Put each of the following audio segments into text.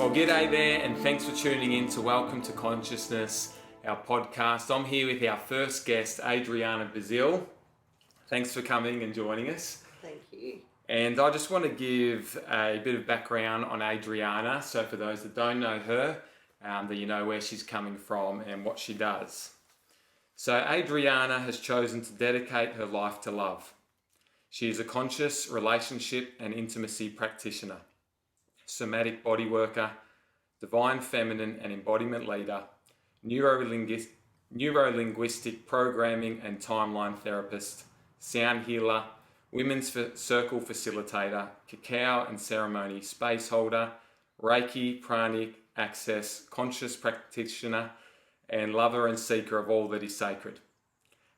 Well, g'day there, and thanks for tuning in to Welcome to Consciousness, our podcast. I'm here with our first guest, Adriana Basile. Thanks for coming and joining us. Thank you. And I just want to give a bit of background on Adriana, so for those that don't know her, that you know where she's coming from and what she does. So Adriana has chosen to dedicate her life to love. She is a conscious relationship and intimacy practitioner, somatic body worker, divine feminine and embodiment leader, neuro-linguistic programming and timeline therapist, sound healer, women's circle facilitator, cacao and ceremony space holder, Reiki, pranic, access, conscious practitioner, and lover and seeker of all that is sacred.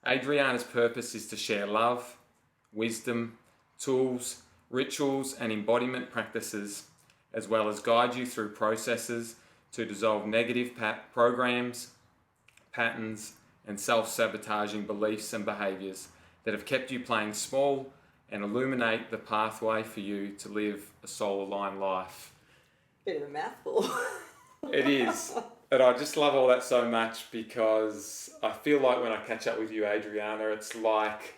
Adriana's purpose is to share love, wisdom, tools, rituals and embodiment practices, as well as guide you through processes to dissolve negative programs, patterns, and self-sabotaging beliefs and behaviours that have kept you playing small and illuminate the pathway for you to live a soul-aligned life. Bit of a mouthful. It is. And I just love all that so much because I feel like when I catch up with you, Adriana, it's like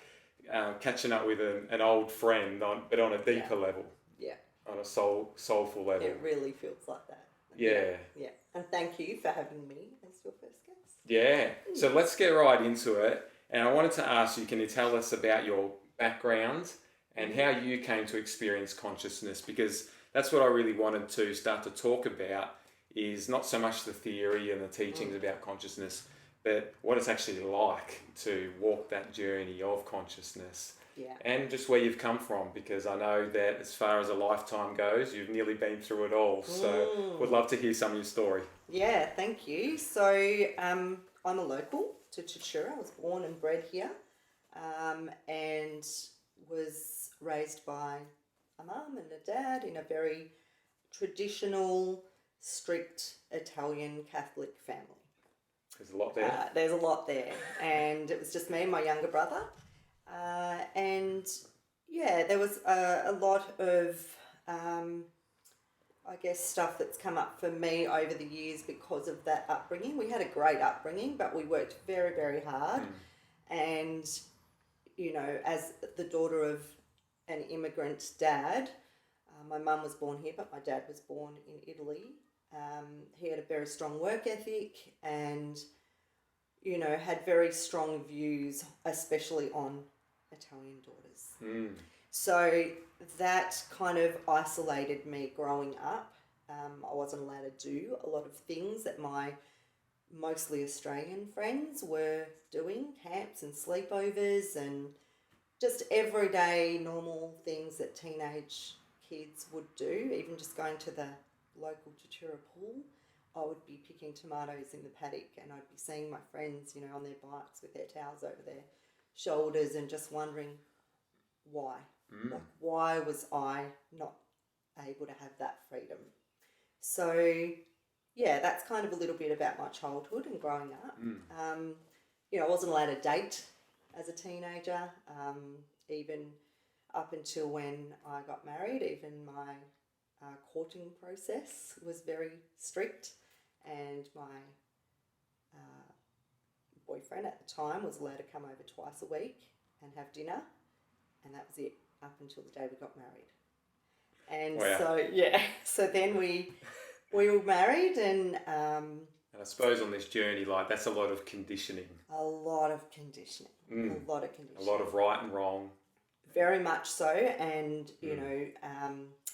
catching up with an old friend, but on a deeper level. Yeah. On a soulful level. It really feels like that. Yeah. Yeah. And thank you for having me as your first guest. Yeah. So let's get right into it. And I wanted to ask you, can you tell us about your background and how you came to experience consciousness? Because that's what I really wanted to start to talk about, is not so much the theory and the teachings about consciousness, but what it's actually like to walk that journey of consciousness. Yeah. And just where you've come from, because I know that as far as a lifetime goes, you've nearly been through it all. So would love to hear some of your story. Yeah, thank you. So I'm a local to Chichura. I was born and bred here, and was raised by a mum and a dad in a very traditional, strict Italian Catholic family. There's a lot there. There's a lot there. And it was just me and my younger brother. And yeah, there was a lot of, I guess, stuff that's come up for me over the years because of that upbringing. We had a great upbringing, but we worked very, very hard. And, you know, as the daughter of an immigrant dad, my mum was born here, but my dad was born in Italy. He had a very strong work ethic and, you know, had very strong views, especially on Italian daughters. So that kind of isolated me growing up. I wasn't allowed to do a lot of things that my mostly Australian friends were doing, camps and sleepovers and just everyday normal things that teenage kids would do. Even just going to the local Chichura pool, I would be picking tomatoes in the paddock and I'd be seeing my friends, you know, on their bikes with their towels over their shoulders and just wondering why. Like, why was I not able to have that freedom? So, yeah, that's kind of a little bit about my childhood and growing up. You know, I wasn't allowed to date as a teenager, even up until when I got married. Even my courting process was very strict, and my boyfriend at the time was allowed to come over twice a week and have dinner, and that was it up until the day we got married. And so then we were married, and I suppose on this journey, like, that's a lot of conditioning. a lot of conditioning. A lot of right and wrong. Very much so, and you know,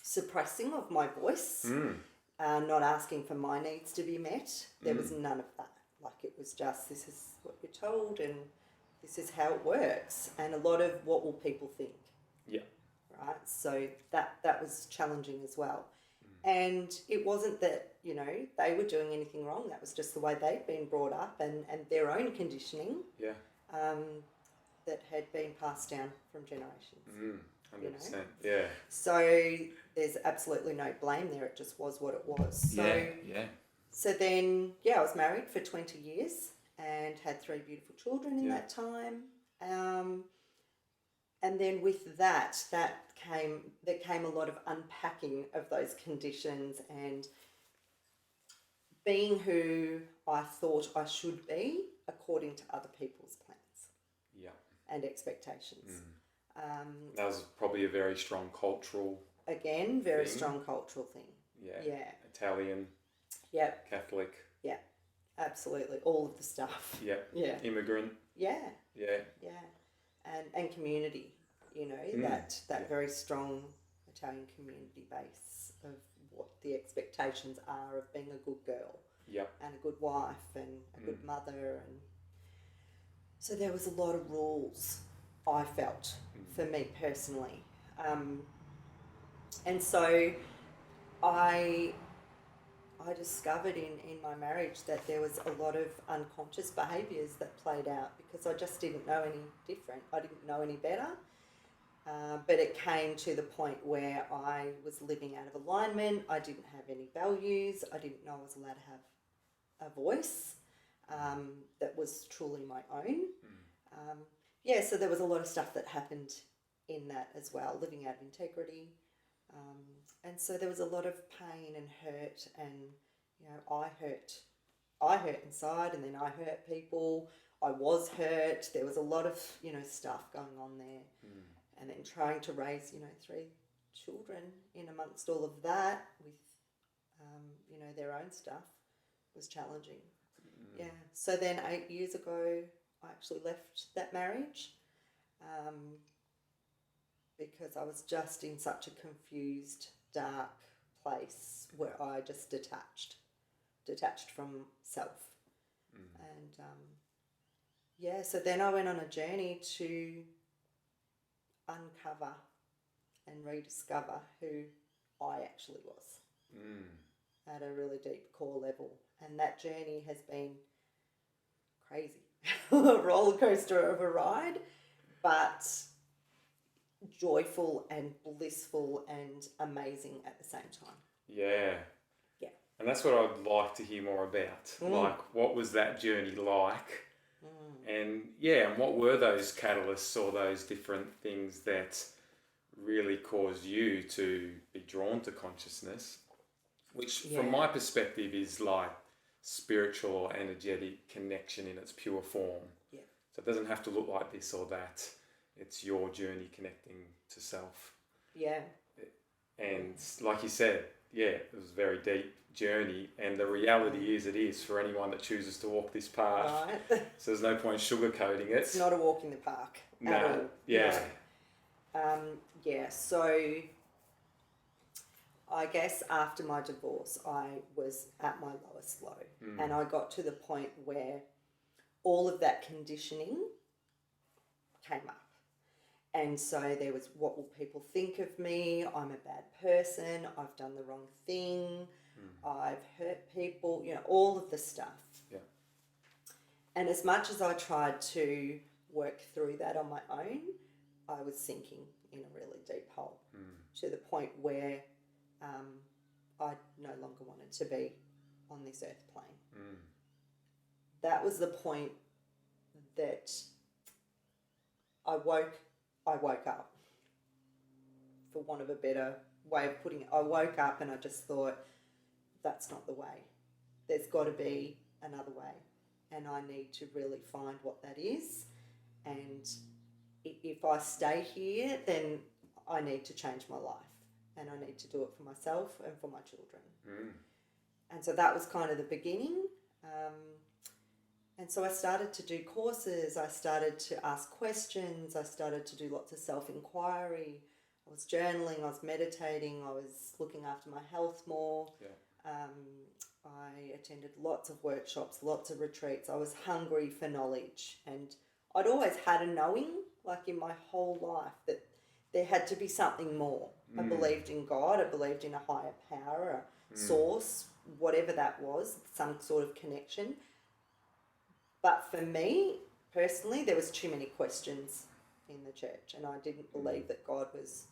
suppressing of my voice, not asking for my needs to be met. There was none of that. Like, it was just, this is what you're told and this is how it works. And a lot of what will people think. Yeah. Right? So that was challenging as well. And it wasn't that, you know, they were doing anything wrong. That was just the way they'd been brought up and their own conditioning. Yeah. That had been passed down from generations. 100%. You know? Yeah. So there's absolutely no blame there. It just was what it was. So, yeah. So then, I was married for 20 years and had 3 beautiful children in that time. And then with that came a lot of unpacking of those conditions and being who I thought I should be according to other people's plans Yeah. and expectations. That was probably a very strong cultural Again, very thing. strong cultural thing. Yeah. Yeah. Italian, Yep. Catholic. Yeah. Absolutely. All of the stuff. Yeah. Yeah. Immigrant. Yeah. Yeah. Yeah. And community, you know, that very strong Italian community base of what the expectations are of being a good girl. Yep. And a good wife and a good mother, and so there was a lot of rules, I felt, for me personally, and so I discovered in my marriage that there was a lot of unconscious behaviours that played out because I just didn't know any different. I didn't know any better. But it came to the point where I was living out of alignment. I didn't have any values. I didn't know I was allowed to have a voice that was truly my own. So there was a lot of stuff that happened in that as well, living out of integrity. And so there was a lot of pain and hurt, and, you know, I hurt inside, and then I hurt people. I was hurt. There was a lot of, you know, stuff going on there. And then trying to raise, you know, 3 children in amongst all of that with, you know, their own stuff was challenging. Yeah. So then 8 years ago, I actually left that marriage because I was just in such a confused, dark place where I just detached from self. And so then I went on a journey to uncover and rediscover who I actually was at a really deep core level. And that journey has been crazy, a roller coaster of a ride, but joyful and blissful and amazing at the same time. Yeah. Yeah. And that's what I'd like to hear more about. Like, what was that journey like? And and what were those catalysts or those different things that really caused you to be drawn to consciousness, which from my perspective is like spiritual or energetic connection in its pure form. Yeah. So it doesn't have to look like this or that. It's your journey connecting to self. Yeah. And like you said, it was a very deep journey, and the reality is it is for anyone that chooses to walk this path. Right. So there's no point sugarcoating it. It's not a walk in the park at all. Yeah. No. So I guess after my divorce, I was at my lowest low, and I got to the point where all of that conditioning came up. And so there was, what will people think of me? I'm a bad person. I've done the wrong thing. I've hurt people, you know, all of the stuff. Yeah. And as much as I tried to work through that on my own, I was sinking in a really deep hole to the point where I no longer wanted to be on this earth plane. That was the point that I woke up, for want of a better way of putting it. I woke up and I just thought, that's not the way. There's got to be another way, and I need to really find what that is. And if I stay here, then I need to change my life, and I need to do it for myself and for my children. And so that was kind of the beginning. And so I started to do courses, I started to ask questions, I started to do lots of self-inquiry. I was journaling, I was meditating, I was looking after my health more. Yeah. I attended lots of workshops, lots of retreats. I was hungry for knowledge, and I'd always had a knowing, like in my whole life, that there had to be something more. I believed in God, I believed in a higher power, a source, whatever that was, some sort of connection. But for me, personally, there was too many questions in the church, and I didn't believe that God was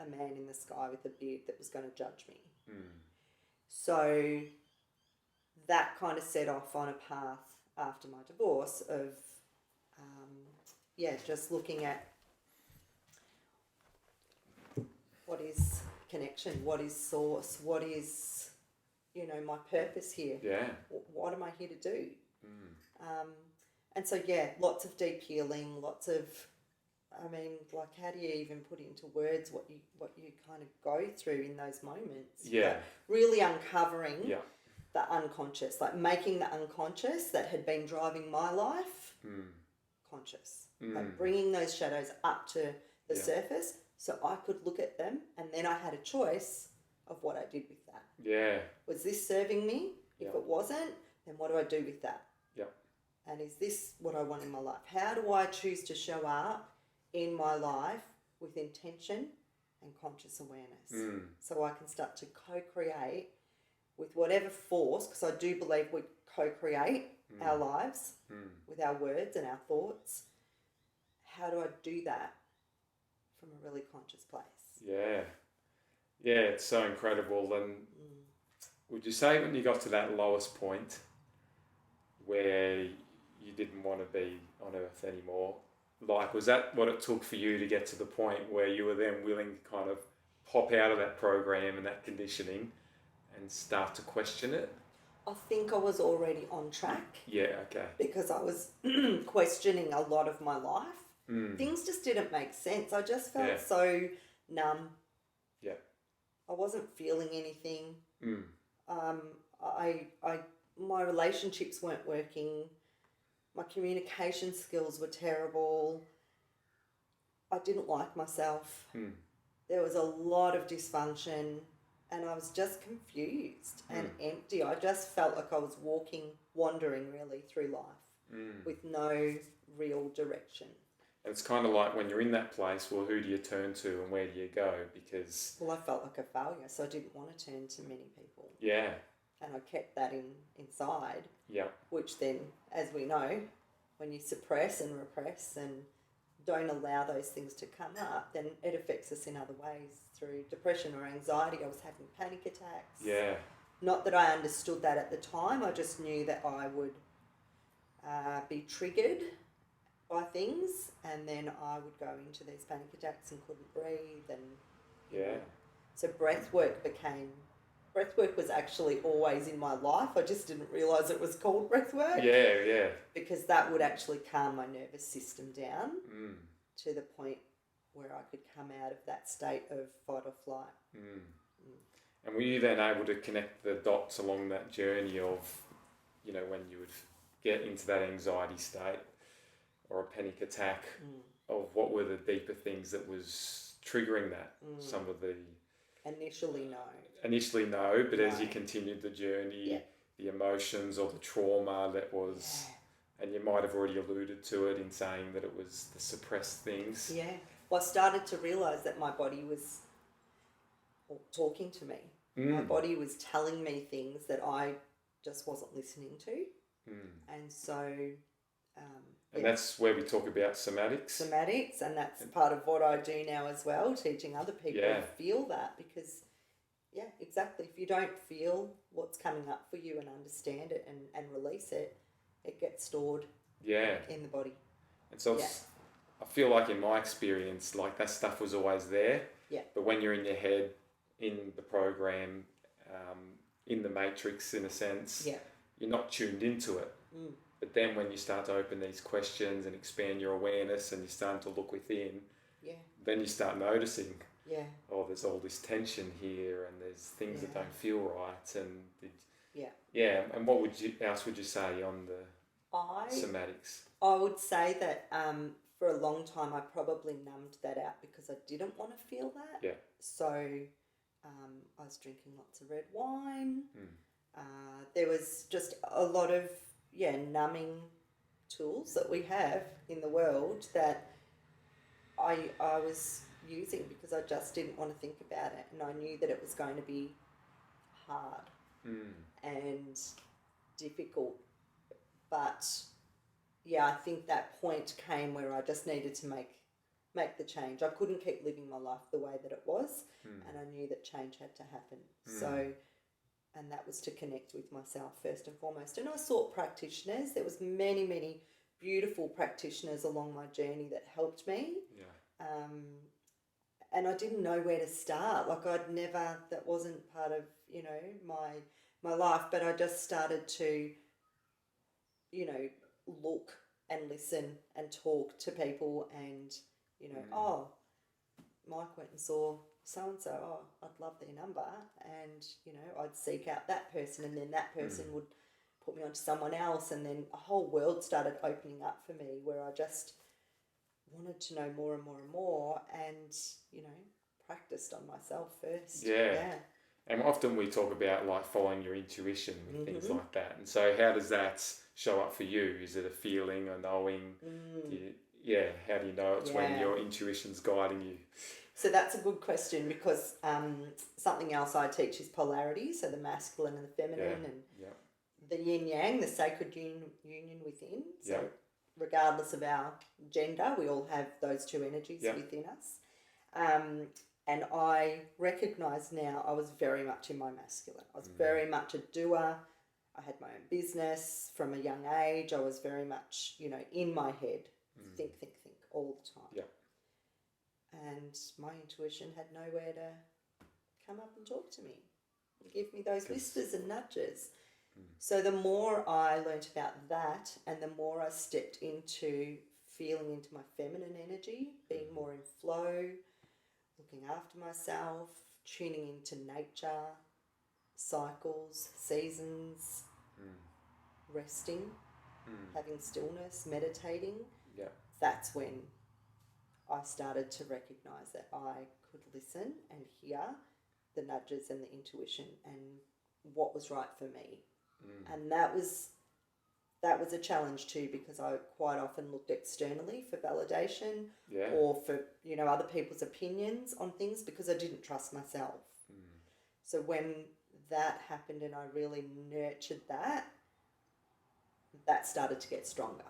a man in the sky with a beard that was going to judge me. So that kind of set off on a path after my divorce of, just looking at what is connection, what is source, what is you know, my purpose here. Yeah. What am I here to do? Mm. And so, yeah, lots of deep healing, lots of, I mean, like, how do you even put into words what you kind of go through in those moments? Yeah. But really uncovering Yeah. the unconscious, like making the unconscious that had been driving my life conscious. Like bringing those shadows up to the surface so I could look at them, and then I had a choice of what I did with that. Yeah. Was this serving me? If it wasn't, then what do I do with that? Yeah. And is this what I want in my life? How do I choose to show up in my life with intention and conscious awareness? So I can start to co-create with whatever force, because I do believe we co-create our lives with our words and our thoughts. How do I do that from a really conscious place? Yeah. Yeah, it's so incredible. And would you say when you got to that lowest point where you didn't want to be on Earth anymore, like, was that what it took for you to get to the point where you were then willing to kind of pop out of that program and that conditioning and start to question it? I think I was already on track. Yeah, okay. Because I was questioning a lot of my life. Things just didn't make sense. I just felt so numb. Yeah. I wasn't feeling anything. My relationships weren't working. My communication skills were terrible. I didn't like myself. There was a lot of dysfunction, and I was just confused and empty. I just felt like I was wandering really through life with no real direction. It's kind of like when you're in that place, well, who do you turn to and where do you go? Because... Well, I felt like a failure, so I didn't want to turn to many people. Yeah. And I kept that inside. Yeah. Which then, as we know, when you suppress and repress and don't allow those things to come up, then it affects us in other ways through depression or anxiety. I was having panic attacks. Yeah. Not that I understood that at the time. I just knew that I would be triggered by things, and then I would go into these panic attacks and couldn't breathe. And so breath work was actually always in my life. I just didn't realise it was called breath work. Yeah. Because that would actually calm my nervous system down to the point where I could come out of that state of fight or flight. And were you then able to connect the dots along that journey of, you know, when you would get into that anxiety state or a panic attack, of what were the deeper things that was triggering that? Some of the... Initially, no, but as you continued the journey, the emotions or the trauma that was... And you might have already alluded to it in saying that it was the suppressed things. Yeah. Well, I started to realise that my body was talking to me. My body was telling me things that I just wasn't listening to. And so... and that's where we talk about somatics. And that's part of what I do now as well, teaching other people to feel that, because, exactly, if you don't feel what's coming up for you and understand it and release it, it gets stored in the body. And so I feel like in my experience, like that stuff was always there. Yeah. But when you're in your head, in the program, in the matrix, in a sense, you're not tuned into it. But then when you start to open these questions and expand your awareness and you start to look within, then you start noticing, oh, there's all this tension here and there's things that don't feel right. And and what else would you say on the somatics? I would say that for a long time I probably numbed that out because I didn't want to feel that. Yeah. So I was drinking lots of red wine. There was just a lot of numbing tools that we have in the world that I was using because I just didn't want to think about it, and I knew that it was going to be hard and difficult. But I think that point came where I just needed to make the change. I couldn't keep living my life the way that it was, and I knew that change had to happen. So, and that was to connect with myself first and foremost. And I sought practitioners. There was many, many beautiful practitioners along my journey that helped me. And I didn't know where to start. Like that wasn't part of, my life, but I just started to, look and listen and talk to people and, oh, Mike went and saw so-and-so, oh, I'd love their number. And, I'd seek out that person, and then that person would put me onto someone else. And then a whole world started opening up for me where I just wanted to know more and more and more and, practiced on myself first. Yeah. And often we talk about like following your intuition with things like that. And so how does that show up for you? Is it a feeling or knowing? How do you know it's when your intuition's guiding you? So that's a good question because something else I teach is polarity, so the masculine and the feminine and the yin yang, the sacred union within. So regardless of our gender, we all have those two energies within us. And I recognise now I was very much in my masculine. I was very much a doer. I had my own business from a young age. I was very much, in my head, think all the time. Yeah. And my intuition had nowhere to come up and talk to me, give me those whispers and nudges. So the more I learnt about that and the more I stepped into feeling into my feminine energy, being more in flow, looking after myself, tuning into nature, cycles, seasons, resting, having stillness, meditating. Yeah. That's when I started to recognise that I could listen and hear the nudges and the intuition and what was right for me. And that was a challenge too, because I quite often looked externally for validation or for, other people's opinions on things because I didn't trust myself. So when that happened and I really nurtured that started to get stronger.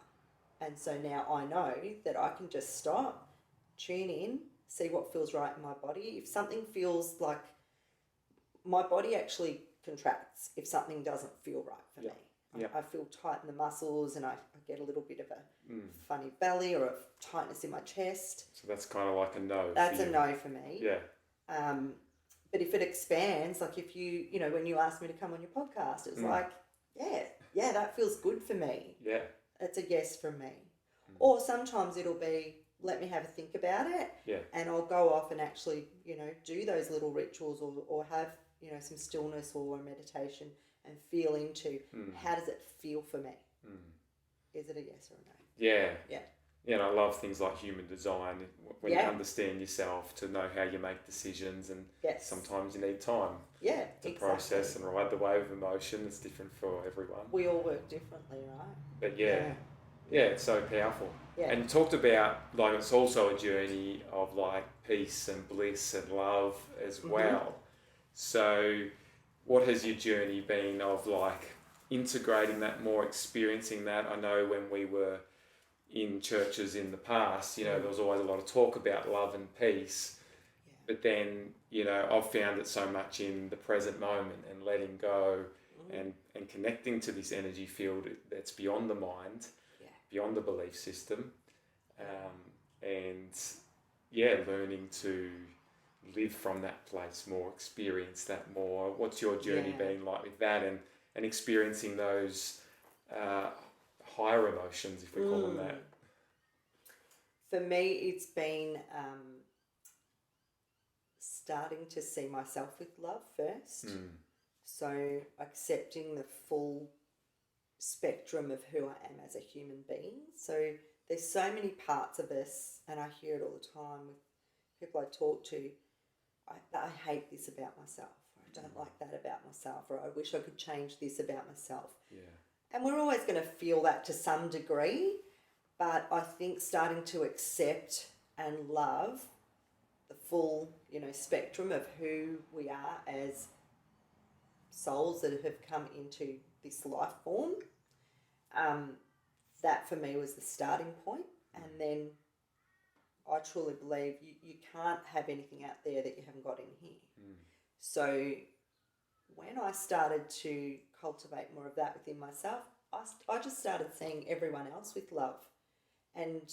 And so now I know that I can just stop, tune in, see what feels right in my body. If something feels like my body actually contracts if something doesn't feel right for me. I feel tight in the muscles and I get a little bit of a funny belly or a tightness in my chest. So that's kind of like a no. That's a no for me. Yeah. But if it expands, like if you, when you asked me to come on your podcast, it was like, yeah, that feels good for me. Yeah. It's a yes from me. Or sometimes it'll be, let me have a think about it. Yeah. And I'll go off and actually, do those little rituals or have, some stillness or meditation and feel into how does it feel for me? Is it a yes or a no? Yeah. Yeah. Yeah, and I love things like human design, when you understand yourself to know how you make decisions, and sometimes you need time to process and ride the wave of emotion. It's different for everyone. We all work differently, right? But it's so powerful. Yeah. And you talked about, like, it's also a journey of like peace and bliss and love as well. So what has your journey been of like integrating that more, experiencing that? I know when we were in churches in the past, there was always a lot of talk about love and peace. Yeah. But then, I've found it so much in the present moment and letting go and connecting to this energy field that's beyond the mind, beyond the belief system. Learning to live from that place more, experience that more. What's your journey been like with that and experiencing those higher emotions, if we call them that? For me, it's been starting to see myself with love first. So accepting the full spectrum of who I am as a human being. So there's so many parts of us, and I hear it all the time with people I talk to. I hate this about myself, or I don't like that about myself, or I wish I could change this about myself. Yeah. And we're always going to feel that to some degree, but I think starting to accept and love the full, spectrum of who we are as souls that have come into this life form, that for me was the starting point. And then I truly believe you can't have anything out there that you haven't got in here. So when I started to cultivate more of that within myself, I just started seeing everyone else with love. And,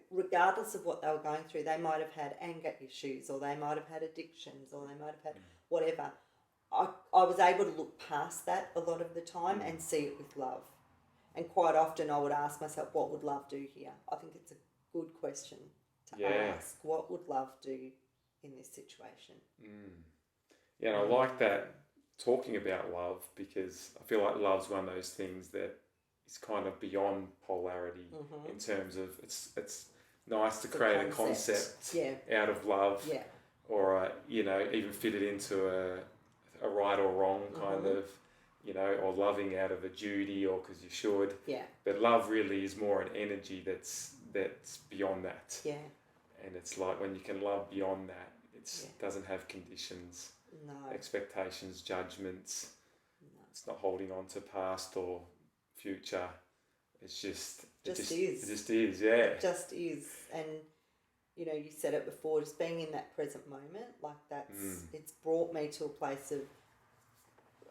regardless of what they were going through, they might have had anger issues, or they might have had addictions, or they might have had whatever. I was able to look past that a lot of the time and see it with love. And quite often I would ask myself, what would love do here? I think it's a good question to ask. What would love do in this situation? Yeah, and I like that, talking about love, because I feel like love's one of those things that is kind of beyond polarity in terms of it's nice to create a concept out of love, or even fit it into a right or wrong kind of, or loving out of a duty or because you should. Yeah. But love really is more an energy that's beyond that. Yeah. And it's like when you can love beyond that, it doesn't have conditions, expectations, judgments. No. It's not holding on to past or future. It's just is. It just is, yeah. It just is. And you said it before, just being in that present moment, like it's brought me to a place of,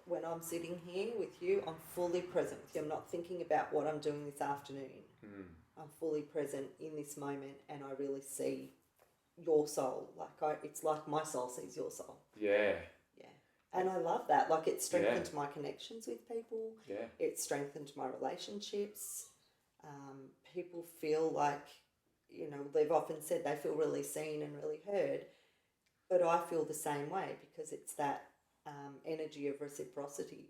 when I'm sitting here with you, I'm fully present with you. I'm not thinking about what I'm doing this afternoon. I'm fully present in this moment, and I really see your soul. It's like my soul sees your soul. Yeah. Yeah. And I love that. Like, it strengthened my connections with people. Yeah. It strengthened my relationships. People feel like, they've often said they feel really seen and really heard. But I feel the same way, because it's that energy of reciprocity,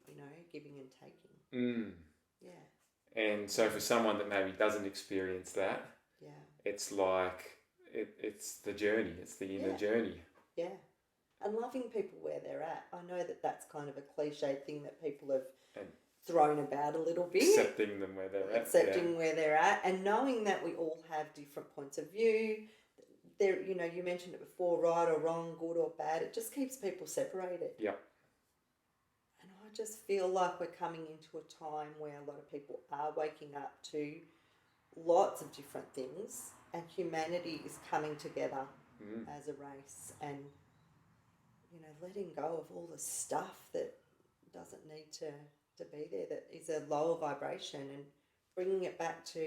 giving and taking. Yeah. And so for someone that maybe doesn't experience that, it's like it's the journey, it's the inner journey. Yeah. And loving people where they're at. I know that that's kind of a cliched thing that people have thrown about a little bit. Accepting them where they're at. Accepting where they're at, and knowing that we all have different points of view. There, you mentioned it before, right or wrong, good or bad. It just keeps people separated. Yep. And I just feel like we're coming into a time where a lot of people are waking up to lots of different things, and humanity is coming together as a race, and letting go of all the stuff that doesn't need to be there, that is a lower vibration, and bringing it back to,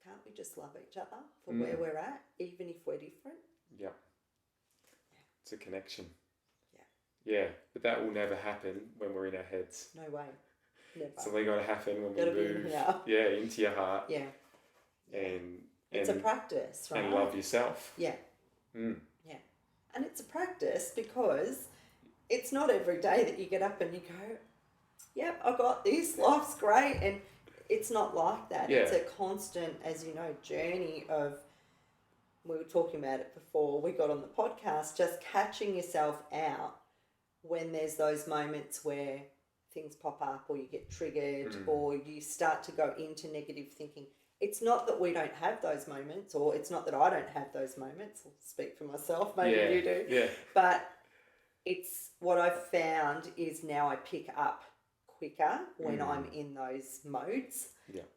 can't we just love each other for where we're at, even if we're different? Yep. It's a connection. Yeah, but that will never happen when we're in our heads. No way. Never. It's only got to happen when we move into your heart. Yeah. And it's a practice, right? And love yourself. Yeah. Yeah. And it's a practice because it's not every day that you get up and you go, yep, I got this, life's great. And it's not like that. Yeah. It's a constant, as you know, journey of, we were talking about it before we got on the podcast, just catching yourself out when there's those moments where things pop up or you get triggered or you start to go into negative thinking. It's not that we don't have those moments, or it's not that I don't have those moments. I'll speak for myself, maybe you do. Yeah. But it's what I've found is now I pick up quicker when I'm in those modes,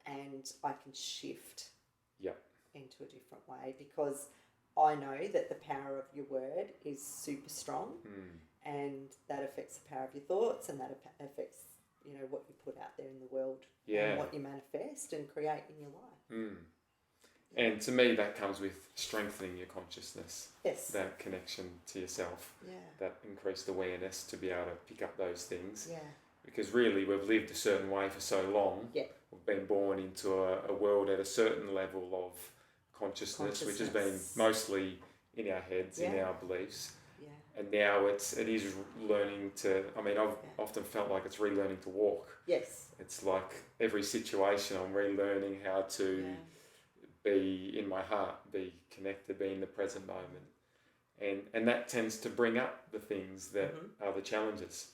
and I can shift into a different way, because I know that the power of your word is super strong, and that affects the power of your thoughts, and that affects what you put out there in the world, and what you manifest and create in your life. And to me, that comes with strengthening your consciousness. Yes. That connection to yourself. Yeah. That increased awareness to be able to pick up those things. Yeah. Because really, we've lived a certain way for so long. Yeah. We've been born into a world at a certain level of consciousness, which has been mostly in our heads, in our beliefs. Yeah. And now it is learning to, I've often felt like it's relearning to walk. Yes. It's like every situation I'm relearning how to be in my heart, be connected, be in the present moment. And that tends to bring up the things that are the challenges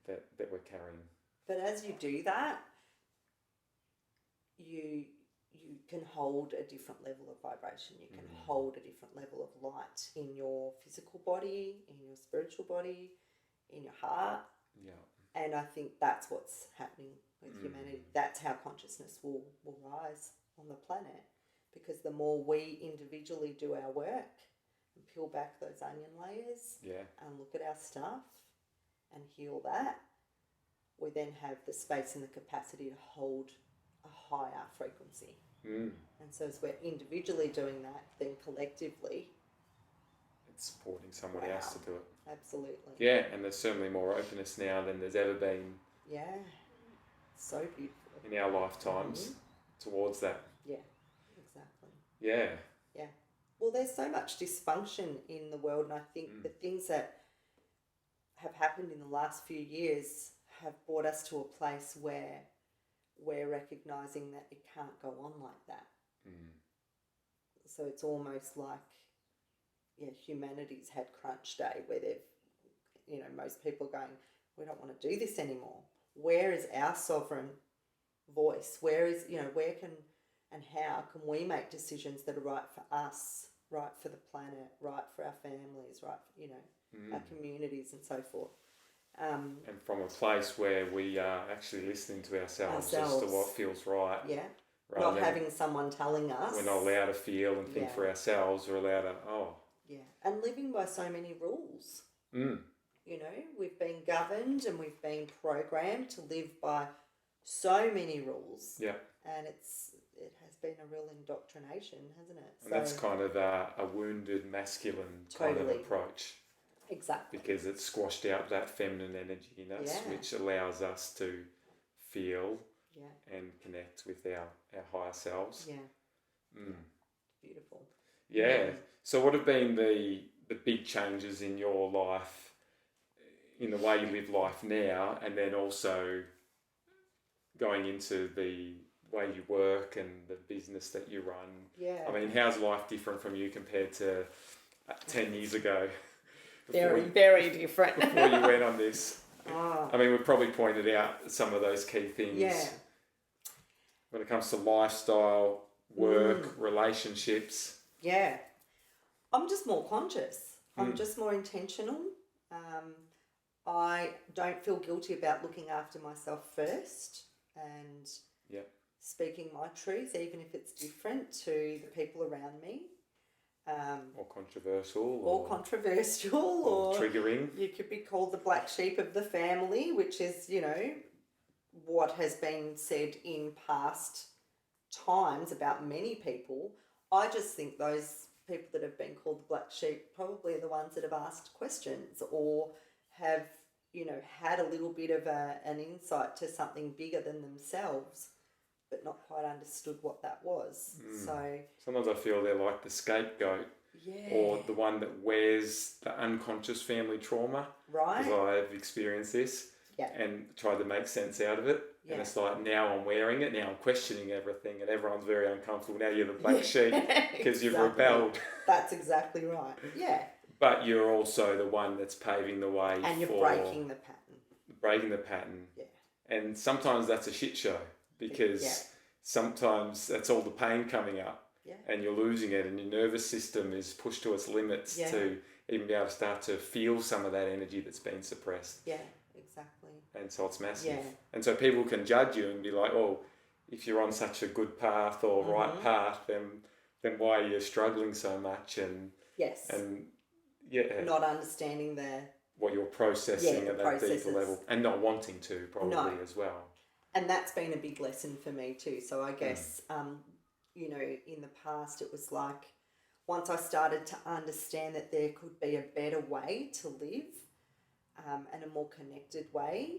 that we're carrying. But as you do that, you can hold a different level of vibration. You can hold a different level of light in your physical body, in your spiritual body, in your heart. Yeah. And I think that's what's happening with humanity. That's how consciousness will rise on the planet. Because the more we individually do our work and peel back those onion layers and look at our stuff and heal that, we then have the space and the capacity to hold a higher frequency. And so as we're individually doing that, then collectively supporting someone else to do it. Absolutely. Yeah, and there's certainly more openness now than there's ever been. Yeah. So beautiful. In our lifetimes towards that. Yeah, exactly. Yeah. Yeah. Well, there's so much dysfunction in the world, and I think the things that have happened in the last few years have brought us to a place where we're recognising that it can't go on like that. So it's almost like, humanity's had crunch day where they've, most people are going, we don't want to do this anymore. Where is our sovereign voice? Where can and how can we make decisions that are right for us, right for the planet, right for our families, right for, our communities and so forth. And from a place where we are actually listening to ourselves as to what feels right. Yeah. Not having someone telling us. We're not allowed to feel and think for ourselves. We're allowed to, Yeah. And living by so many rules. We've been governed and we've been programmed to live by so many rules. Yeah. And it has been a real indoctrination, hasn't it? And that's kind of a wounded masculine kind of approach. Exactly. Because it's squashed out that feminine energy in us, which allows us to feel and connect with our higher selves. Yeah. Beautiful. Yeah. So what have been the big changes in your life, in the way you live life now, and then also going into the way you work and the business that you run? Yeah. I mean, how's life different from you compared to 10 years ago? Very, very different. Before you went on this. I mean, we've probably pointed out some of those key things. Yeah. When it comes to lifestyle, work, relationships. Yeah. I'm just more conscious. I'm just more intentional. I don't feel guilty about looking after myself first and speaking my truth, even if it's different to the people around me. Or controversial. Or triggering. You could be called the black sheep of the family, which is, what has been said in past times about many people. I just think those people that have been called the black sheep probably are the ones that have asked questions or have, had a little bit of an insight to something bigger than themselves, but not quite understood what that was. So sometimes I feel they're like the scapegoat, or the one that wears the unconscious family trauma. Right. Because I've experienced this and tried to make sense out of it. And it's like, now I'm wearing it, now I'm questioning everything, and everyone's very uncomfortable. Now you're the black sheep because you've rebelled. That's exactly right. Yeah. But you're also the one that's paving the way and you're breaking the pattern. Breaking the pattern. Yeah. And sometimes that's a shit show. Because sometimes that's all the pain coming up and you're losing it, and your nervous system is pushed to its limits to even be able to start to feel some of that energy that's been suppressed. Yeah, exactly. And so it's massive. Yeah. And so people can judge you and be like, oh, if you're on such a good path or right path, then why are you struggling so much? And not understanding what you're processing at that deeper level, and not wanting to probably as well. And that's been a big lesson for me too. So I guess, in the past it was like, once I started to understand that there could be a better way to live and a more connected way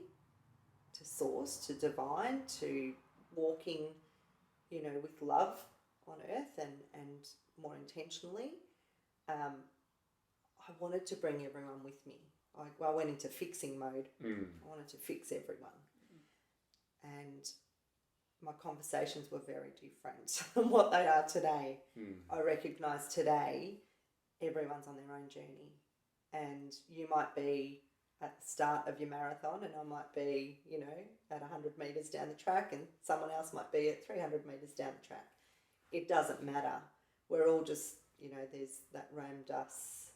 to source, to divine, to walking, with love on earth and more intentionally, I wanted to bring everyone with me. I went into fixing mode. I wanted to fix everyone. And my conversations were very different from what they are today. I recognise today everyone's on their own journey, and you might be at the start of your marathon and I might be, at 100 metres down the track, and someone else might be at 300 metres down the track. It doesn't matter. We're all just, there's that Ram Dass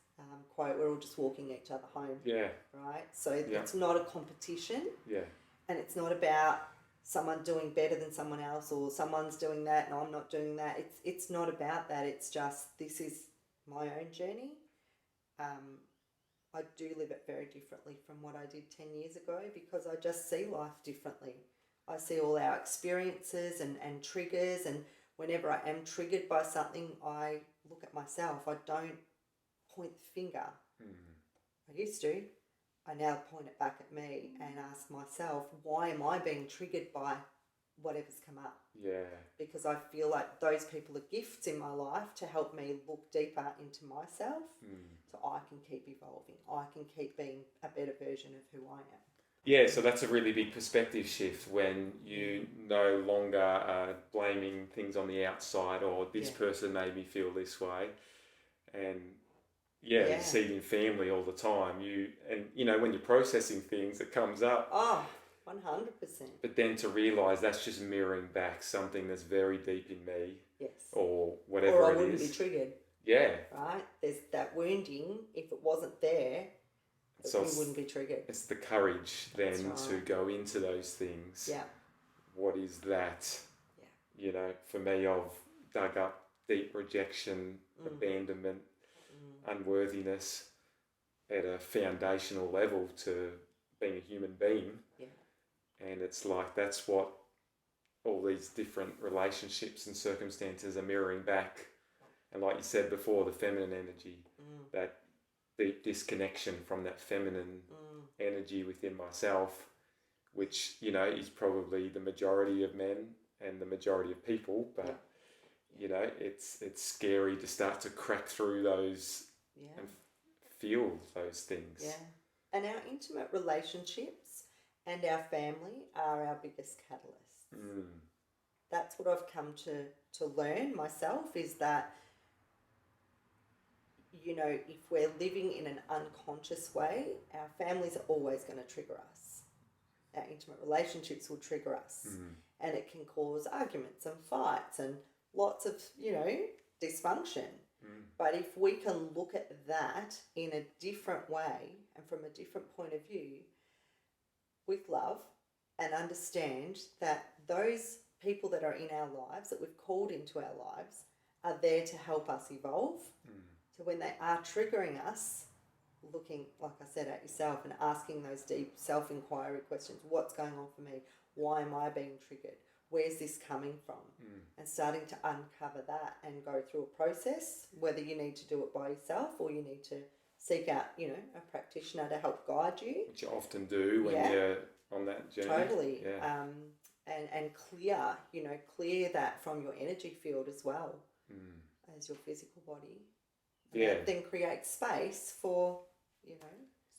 quote, we're all just walking each other home. Yeah. Right? So it's not a competition. Yeah. And it's not about someone doing better than someone else, or someone's doing that and I'm not doing that. It's not about that. It's just, this is my own journey. I do live it very differently from what I did 10 years ago, because I just see life differently. I see all our experiences and triggers, and whenever I am triggered by something, I look at myself. I don't point the finger. I used to. I now point it back at me and ask myself, why am I being triggered by whatever's come up? Yeah. Because I feel like those people are gifts in my life to help me look deeper into myself so I can keep evolving. I can keep being a better version of who I am. Yeah, so that's a really big perspective shift when you no longer are blaming things on the outside or this person made me feel this way. And you see it in family all the time. When you're processing things, it comes up. Oh, 100%. But then to realise that's just mirroring back something that's very deep in me. Yes. Or whatever or I it wouldn't is. be triggered. Yeah. Right? There's that wounding. If it wasn't there, So you wouldn't be triggered. It's the courage then That's to right. go into those things. Yeah. What is that? Yeah. For me, I've dug up deep rejection, abandonment, unworthiness at a foundational level to being a human being. Yeah. And it's like that's what all these different relationships and circumstances are mirroring back. And like you said before, the feminine energy, that deep disconnection from that feminine energy within myself, which, is probably the majority of men and the majority of people, but, it's scary to start to crack through those and feel those things. Yeah. And our intimate relationships and our family are our biggest catalysts. That's what I've come to learn myself, is that, if we're living in an unconscious way, our families are always going to trigger us. Our intimate relationships will trigger us. And it can cause arguments and fights and lots of, dysfunction. But if we can look at that in a different way and from a different point of view with love and understand that those people that are in our lives, that we've called into our lives, are there to help us evolve. So when they are triggering us, looking, like I said, at yourself and asking those deep self-inquiry questions. What's going on for me? Why am I being triggered? Where's this coming from? And starting to uncover that and go through a process, whether you need to do it by yourself or you need to seek out, a practitioner to help guide you. Which you often do when you're on that journey. Totally. Yeah. And clear that from your energy field as well as your physical body. And that then create space for,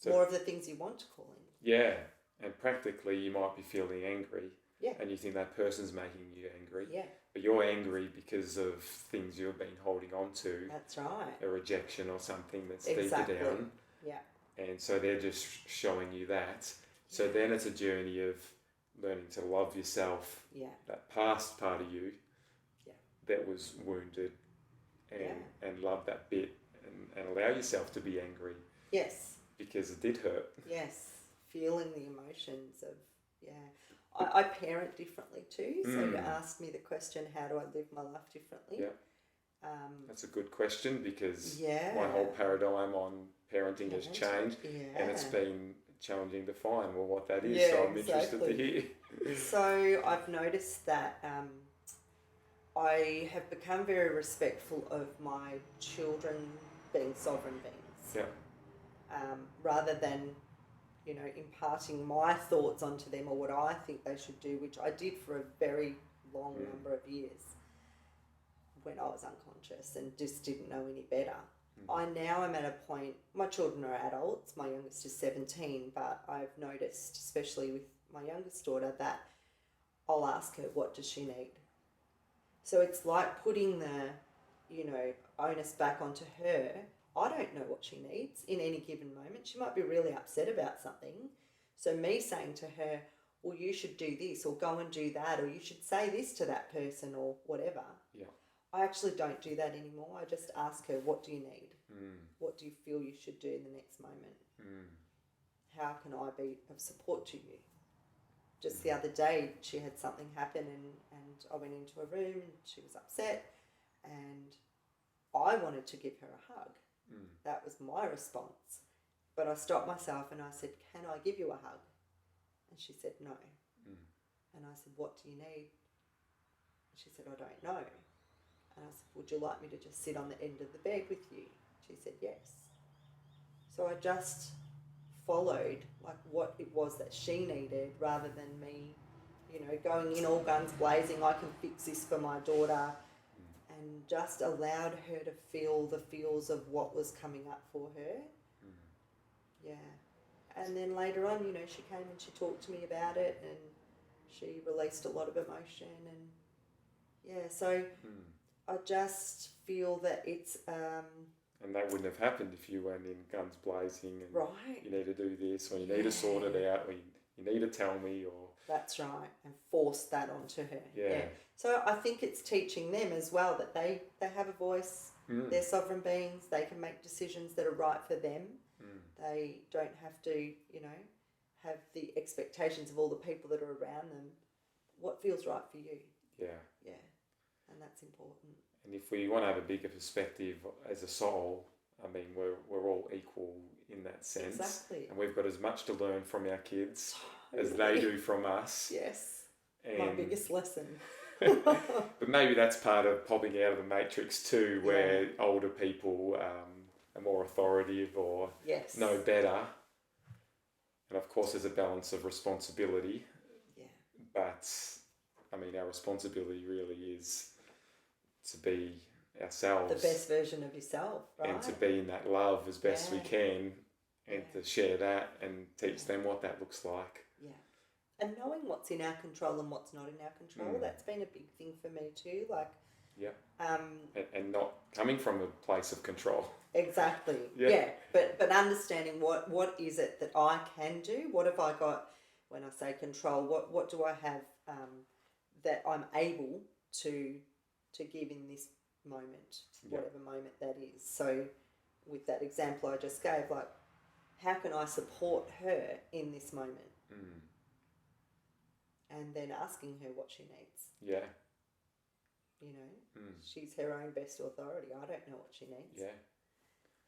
more of the things you want to call in. Yeah. And practically you might be feeling angry. Yeah. And you think that person's making you angry. Yeah. But you're angry because of things you've been holding on to. That's right. A rejection or something that's Exactly. deeper down. Yeah. And so they're just showing you that. So then it's a journey of learning to love yourself. Yeah. That past part of you that was wounded and love that bit and allow yourself to be angry. Yes. Because it did hurt. Yes. Feeling the emotions of, I parent differently too. So you asked me the question, how do I live my life differently? Yeah. That's a good question because my whole paradigm on parenting has changed and it's been challenging to find what that is. So I'm interested to hear. So I've noticed that I have become very respectful of my children being sovereign beings. Yeah. Rather than imparting my thoughts onto them or what I think they should do, which I did for a very long number of years when I was unconscious and just didn't know any better. I now am at a point, my children are adults, my youngest is 17, but I've noticed, especially with my youngest daughter, that I'll ask her, what does she need? So it's like putting the, onus back onto her. I don't know what she needs in any given moment. She might be really upset about something. So me saying to her, well, you should do this or go and do that, or you should say this to that person or whatever. Yeah. I actually don't do that anymore. I just ask her, what do you need? What do you feel you should do in the next moment? How can I be of support to you? Just the other day, she had something happen and I went into a room and she was upset and I wanted to give her a hug. That was my response. But I stopped myself and I said, can I give you a hug? And she said, no. And I said, what do you need? And she said, I don't know. And I said, would you like me to just sit on the end of the bed with you? She said, yes. So I just followed like what it was that she needed rather than me, going in all guns blazing, I can fix this for my daughter, and just allowed her to feel the feels of what was coming up for her. Yeah. And then later on, she came and she talked to me about it, and she released a lot of emotion, and yeah, so I just feel that it's and that wouldn't have happened if you went in guns blazing and right. you need to do this, or you need to sort it out, or you need to tell me, or... That's right, and force that onto her. Yeah. So I think it's teaching them as well that they have a voice, they're sovereign beings, they can make decisions that are right for them. They don't have to, have the expectations of all the people that are around them. What feels right for you? Yeah. Yeah, and that's important. And if we want to have a bigger perspective as a soul, I mean, we're all equal in that sense. Exactly. And we've got as much to learn from our kids as they do from us. Yes. And my biggest lesson. But maybe that's part of popping out of the matrix too, where older people are more authoritative or know better. And of course there's a balance of responsibility. Yeah. But I mean, our responsibility really is to be ourselves. The best version of yourself, right? And to be in that love as best we can, and to share that and teach them what that looks like. Yeah. And knowing what's in our control and what's not in our control, that's been a big thing for me too. Like, and not coming from a place of control. Exactly. Yeah. But understanding what is it that I can do? What have I got when I say control? What do I have that I'm able to give in this moment, whatever moment that is. So with that example I just gave, like, how can I support her in this moment? And then asking her what she needs. Yeah. She's her own best authority. I don't know what she needs. Yeah.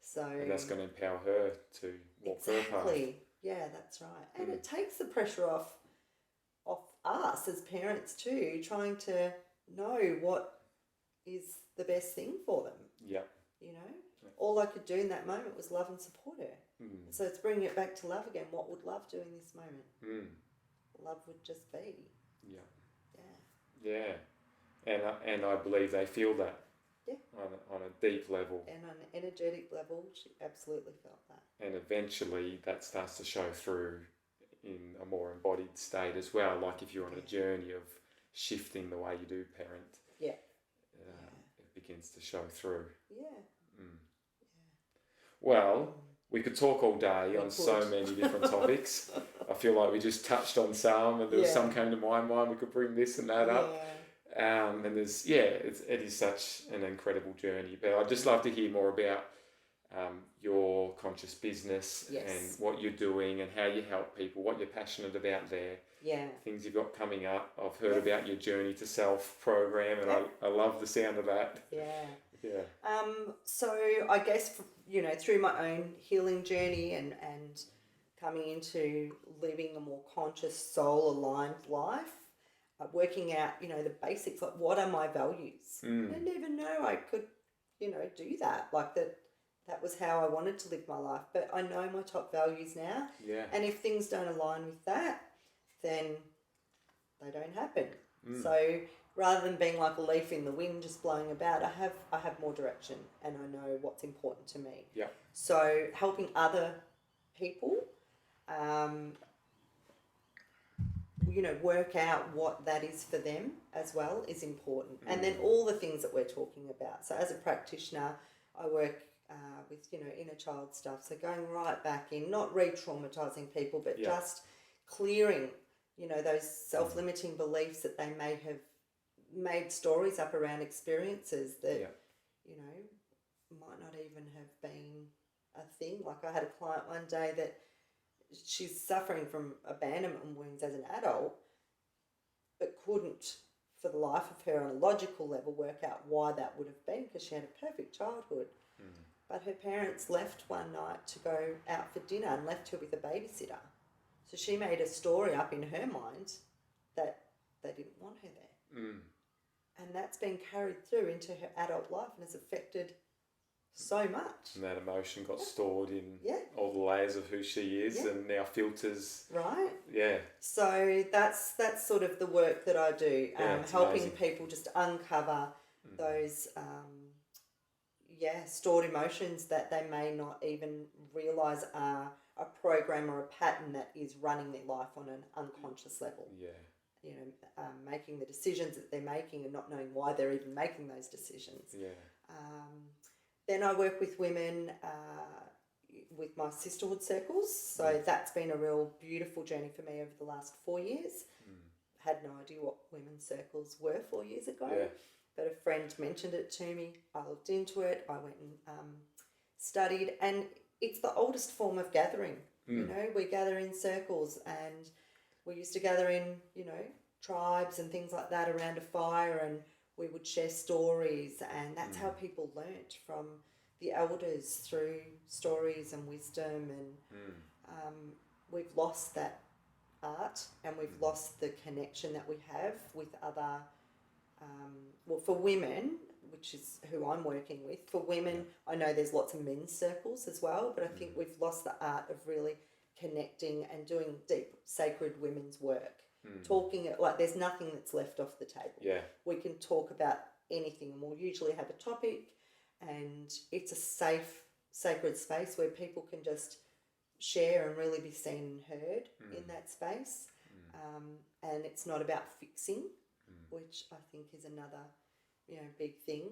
So... And that's going to empower her to walk her path. Yeah, that's right. And it takes the pressure off us as parents too, trying to know what is the best thing for them. Yeah. All I could do in that moment was love and support her. So it's bringing it back to love again. What would love do in this moment? Love would just be. Yeah. And I believe they feel that. Yeah. On a deep level. And on an energetic level, she absolutely felt that. And eventually that starts to show through in a more embodied state as well. Like if you're on a journey of shifting the way you do parent. Yeah. It begins to show through. Yeah. Well, we could talk all day on so many different topics. I feel like we just touched on some, and there was some came to my mind. We could bring this and that up. And there's it is such an incredible journey. But I'd just love to hear more about your conscious business and what you're doing and how you help people, what you're passionate about there. Yeah. Things you've got coming up. I've heard about your Journey to Self program, and I love the sound of that. Yeah. Yeah. So I guess, through my own healing journey and coming into living a more conscious, soul-aligned life, working out, the basics, like what are my values? I didn't even know I could, do that. Like that was how I wanted to live my life. But I know my top values now. Yeah. And if things don't align with that, then they don't happen. So rather than being like a leaf in the wind just blowing about, I have more direction, and I know what's important to me. Yeah. So helping other people, work out what that is for them as well is important. And then all the things that we're talking about. So as a practitioner, I work with, inner child stuff. So going right back in, not re-traumatizing people, but just clearing, those self-limiting beliefs that they may have made stories up around experiences that, might not even have been a thing. Like I had a client one day that she's suffering from abandonment wounds as an adult, but couldn't, for the life of her, on a logical level, work out why that would have been, because she had a perfect childhood. But her parents left one night to go out for dinner and left her with a babysitter. So she made a story up in her mind that they didn't want her there. And that's been carried through into her adult life and has affected so much. And that emotion got stored in Yeah. all the layers of who she is, Yeah. and now filters. Right. Yeah. So that's sort of the work that I do, It's helping amazing. people just uncover those stored emotions that they may not even realise are a program or a pattern that is running their life on an unconscious level. Yeah. You know, making the decisions that they're making and not knowing why they're even making those decisions. Yeah. Then I work with women with my sisterhood circles. So that's been a real beautiful journey for me over the last 4 years. Had no idea what women's circles were 4 years ago. Yeah. But a friend mentioned it to me. I looked into it. I went and studied. And it's the oldest form of gathering. You know, we gather in circles, and we used to gather in, you know, tribes and things like that around a fire, and we would share stories, and that's how people learnt from the elders, through stories and wisdom. And we've lost that art, and we've lost the connection that we have with other, for women, which is who I'm working with. For women, I know there's lots of men's circles as well, but I think we've lost the art of really connecting and doing deep, sacred women's work. Talking it like there's nothing that's left off the table. Yeah. We can talk about anything, and we'll usually have a topic, and it's a safe, sacred space where people can just share and really be seen and heard in that space. And it's not about fixing, which I think is another, you know, big thing,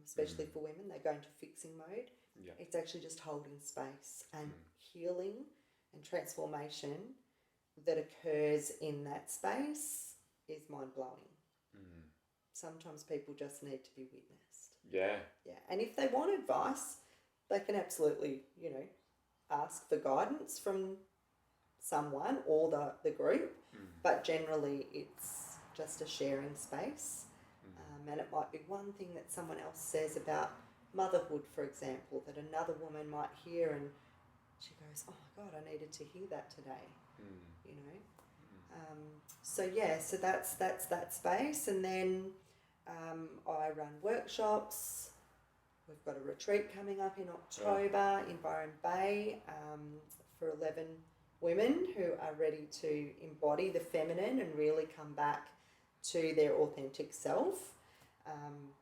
especially for women. They go into fixing mode. Yeah. It's actually just holding space and healing and transformation that occurs in that space is mind-blowing. Sometimes people just need to be witnessed. Yeah. Yeah, and if they want advice, they can absolutely, you know, ask for guidance from someone or the group, but generally it's just a sharing space. And it might be one thing that someone else says about motherhood, for example, that another woman might hear, and she goes, oh my God, I needed to hear that today, you know. So that's that space. And then I run workshops. We've got a retreat coming up in October in Byron Bay for 11 women who are ready to embody the feminine and really come back to their authentic self.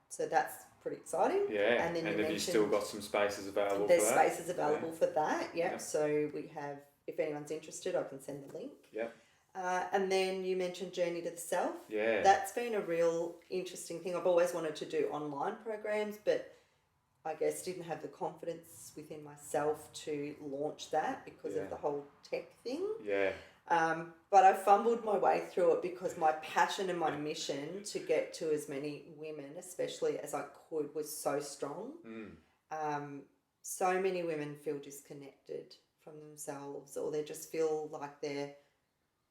So that's pretty exciting. Yeah. And then have you still got some spaces available there's for that? spaces available for that, yeah. So we have, if anyone's interested, I can send the link. Yep. And then you mentioned Journey to the Self. Yeah. That's been a real interesting thing. I've always wanted to do online programs, but I guess didn't have the confidence within myself to launch that because of the whole tech thing. Yeah. But I fumbled my way through it because my passion and my mission to get to as many women, especially as I could, was so strong. So many women feel disconnected from themselves, or they just feel like they're,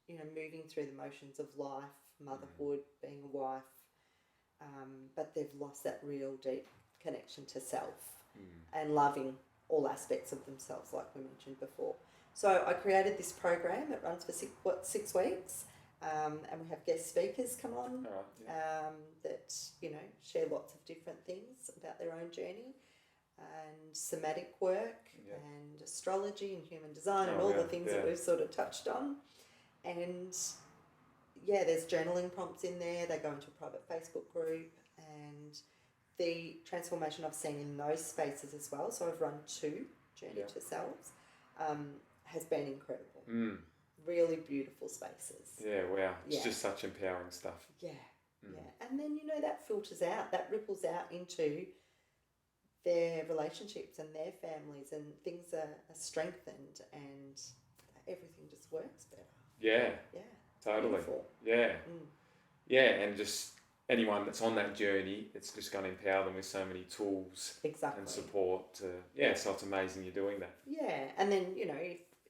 you know, moving through the motions of life, motherhood, being a wife, but they've lost that real deep connection to self and loving all aspects of themselves, like we mentioned before. So I created this program. It runs for 6 weeks, and we have guest speakers come on that, you know, share lots of different things about their own journey, and somatic work and astrology and human design and all the things that we've sort of touched on. And there's journaling prompts in there. They go into a private Facebook group, and the transformation I've seen in those spaces as well, so I've run 2 Journey to Selves, has been incredible. Really beautiful spaces. Yeah, wow. It's just such empowering stuff. Yeah. And then, you know, that filters out, that ripples out into their relationships and their families, and things are strengthened, and everything just works better. Yeah. Yeah. Totally. Beautiful. Yeah. Yeah, and just anyone that's on that journey, it's just going to empower them with so many tools and support. So it's amazing you're doing that. Yeah, and then, you know,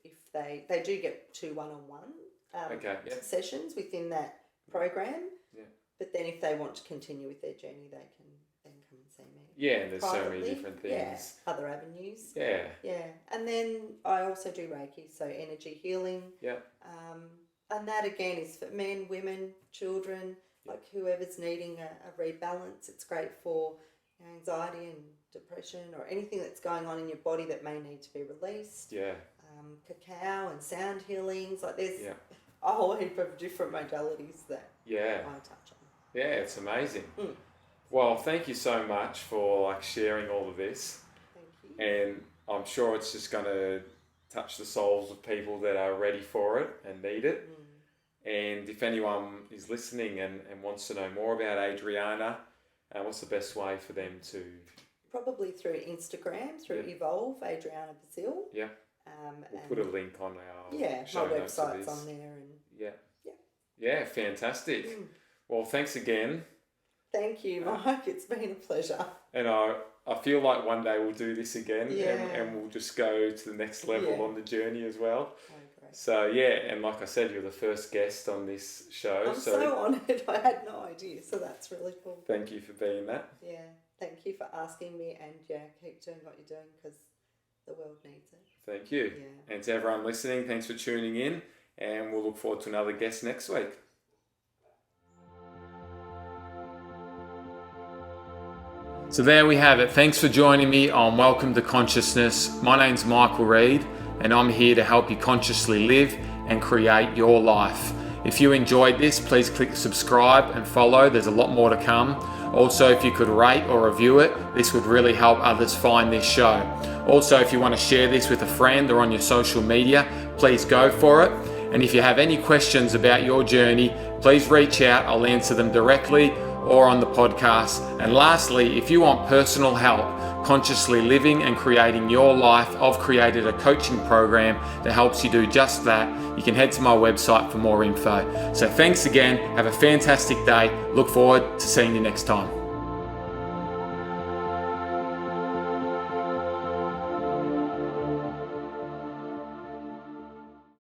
if they do get 2 one-on-one sessions within that program. Yeah. But then if they want to continue with their journey, they can then come and see me. Yeah, and there's so many different things. Yeah, other avenues. Yeah. Yeah, and then I also do Reiki, so energy healing. Yeah. And that again is for men, women, children, like whoever's needing a rebalance. It's great for anxiety and depression or anything that's going on in your body that may need to be released. Yeah. Cacao and sound healings. Like there's Yeah. a whole heap of different modalities that Yeah. I touch on. Yeah, it's amazing. Mm. Well, thank you so much for like sharing all of this. Thank you. And I'm sure it's just going to touch the souls of people that are ready for it and need it. And if anyone is listening and wants to know more about Adriana, what's the best way for them to... Probably through Instagram, through Evolve, Adriana Basile. Yeah. We'll put a link on our show my notes of website's this. on there. And Yeah, fantastic. Well, thanks again. Thank you, Mike. It's been a pleasure. And I feel like one day we'll do this again Yeah. and we'll just go to the next level on the journey as well. Oh, great. So, yeah, and like I said, you're the first guest on this show. I'm so honoured. I had no idea, so that's really cool. Thank you for being that. Yeah, thank you for asking me, and keep doing what you're doing because the world needs it. Thank you. Yeah. And to everyone listening, thanks for tuning in, and we'll look forward to another guest next week. So there we have it. Thanks for joining me on Welcome to Consciousness. My name's Michael Reid, and I'm here to help you consciously live and create your life. If you enjoyed this, please click subscribe and follow. There's a lot more to come. Also, if you could rate or review it, this would really help others find this show. Also, if you want to share this with a friend or on your social media, please go for it. And if you have any questions about your journey, please reach out. I'll answer them directly or on the podcast. And lastly, if you want personal help consciously living and creating your life, I've created a coaching program that helps you do just that. You can head to my website for more info. So thanks again. Have a fantastic day. Look forward to seeing you next time.